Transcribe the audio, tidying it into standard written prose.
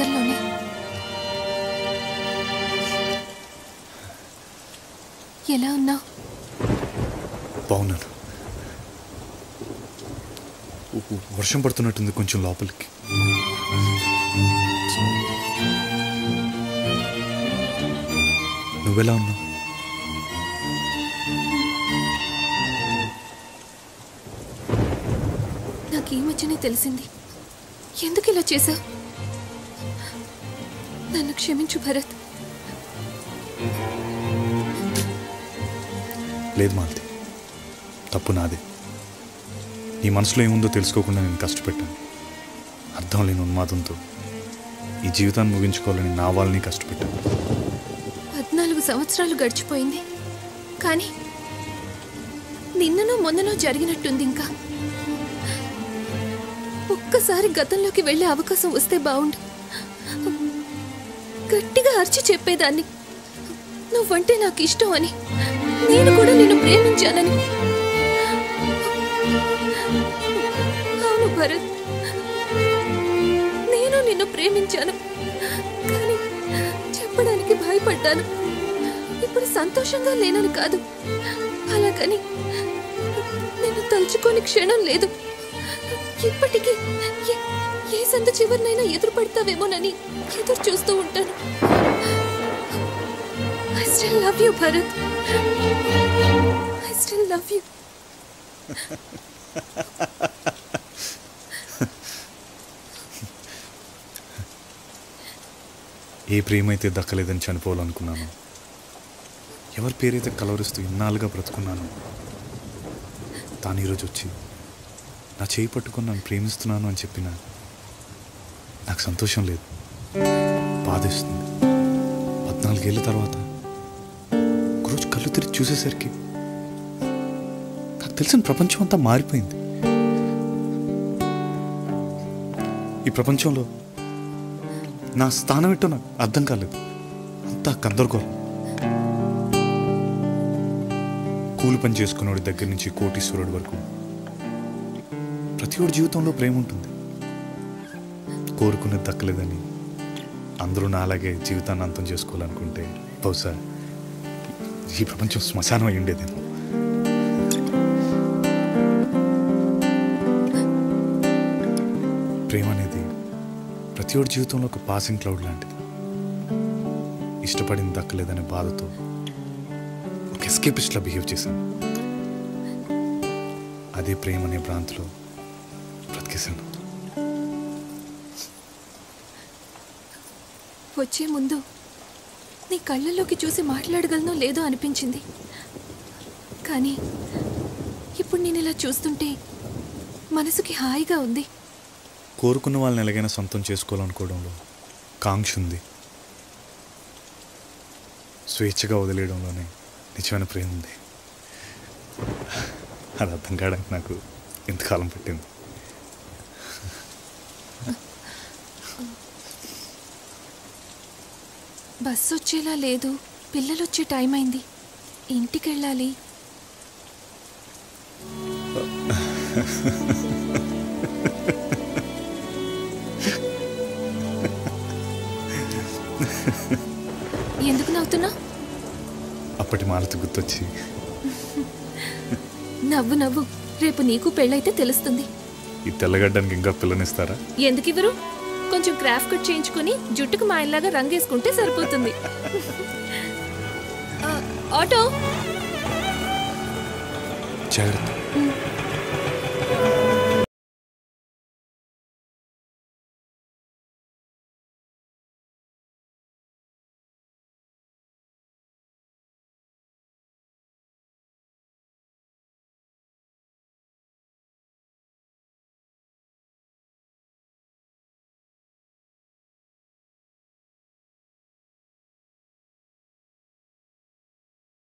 దగ్గరలోనే. ఎలా ఉన్నావు? బాగున్నాను. వర్షం పడుతున్నట్టుంది కొంచెం లోపలికి. నువ్వెలా ఉన్నావు? నాకు ఈ మధ్యనే తెలిసింది. ఎందుకు ఇలా చేశావు? నన్ను క్షమించు భరత్. లేదు మాలతి, తప్పు నాదే. నీ మనసులో ఏముందో తెలుసుకోకుండా నేను కష్టపెట్టాను. అర్థం లేని ఉన్మాదంతో ఈ జీవితాన్ని ముగించుకోవాలని నా వాళ్ళని కష్టపెట్టాను. 14 సంవత్సరాలు గడిచిపోయింది, కానీ నిన్ననో మొన్ననో జరిగినట్టుంది. ఇంకా ఒక్కసారి గతంలోకి వెళ్ళే అవకాశం వస్తే బాగుండు. గట్టిగా అరిచి చెప్పేదాన్ని, నువ్వంటే నాకు ఇష్టం అని, నేను కూడా నిన్ను ప్రేమించానని. అవును భరత్, నేను నిన్ను ప్రేమించాను, కానీ చెప్పడానికి భయపడ్డాను. ఇప్పుడు సంతోషంగా లేనని కాదు, అలాగని నేను తలుచుకొని క్షణం లేదు. ఇప్పటికీ ఏ సంత చివరినైనా ఎదురు పడతావేమోనని ఎదురు చూస్తూ ఉంటాను. I still love you, Bharat. I still love you. ఏ ప్రేమైతే దక్కలేదని చనిపోవాలనుకున్నాను, ఎవరి పేరైతే కలవరిస్తూ ఇన్నాళ్ళుగా బ్రతుకున్నాను, తాను ఈరోజు వచ్చి నా చేయి పట్టుకొని నన్ను ప్రేమిస్తున్నాను అని చెప్పినా నాకు సంతోషం లేదు, బాధేస్తుంది. 14 ఏళ్ళ తర్వాత ఒకరోజు కళ్ళు తిరిగి చూసేసరికి నాకు తెలిసిన ప్రపంచం అంతా మారిపోయింది. ఈ ప్రపంచంలో నా స్థానం ఏంటో నాకు అర్థం కాలేదు. అంతా గందరగోళం. కూలి పని చేసుకునేవాడి దగ్గర నుంచి కోటీశ్వరుడి వరకు ప్రతి ఒడి జీవితంలో ప్రేమ ఉంటుంది. కోరుకునేది దక్కలేదని అందరూ నా అలాగే జీవితాన్ని అంతం చేసుకోవాలనుకుంటే బహుశా ఈ ప్రపంచం శ్మశానం అయి ఉండేదేమో. ప్రేమ అనేది ప్రతి ఒడి జీవితంలో ఒక పాసింగ్ క్లౌడ్ లాంటిది. ఇష్టపడింది దక్కలేదనే బాధతో ఒక ఎస్కేపిస్ట్లా బిహేవ్ చేశాను. అదే ప్రేమ అనే భ్రాంతిలో బ్రతికేశాను. వచ్చే ముందు నీ కళ్ళల్లోకి చూసి మాట్లాడగలనో లేదో అనిపించింది, కానీ ఇప్పుడు నేను ఇలా చూస్తుంటే మనసుకి హాయిగా ఉంది. కోరుకున్న వాళ్ళని ఎలాగైనా సొంతం చేసుకోవాలనుకోవడంలో కాంక్ష ఉంది. స్వేచ్ఛగా వదిలేయడంలోనే నిజమైన ప్రేమ ఉంది. అది అర్థం కావడానికి నాకు ఎంతకాలం పట్టింది. బస్సు వచ్చేలా లేదు, పిల్లలు వచ్చే టైం అయింది, ఇంటికి వెళ్ళాలి. ఎందుకు నవ్వుతున్నా? అప్పటి మాలతి గుర్తొచ్చి. నవ్వు నవ్వు, రేపు నీకు పెళ్ళైతే తెలుస్తుంది. ఈ తెల్లగడ్డానికి ఇంకా పిల్లనిస్తారా? ఎందుకు ఇవ్వరు? కొంచెం క్రాఫ్ట్ కట్ చేయించుకుని జుట్టుకు మాయలాగా రంగేసుకుంటే సరిపోతుంది. ఆటో జాగ్రత్త.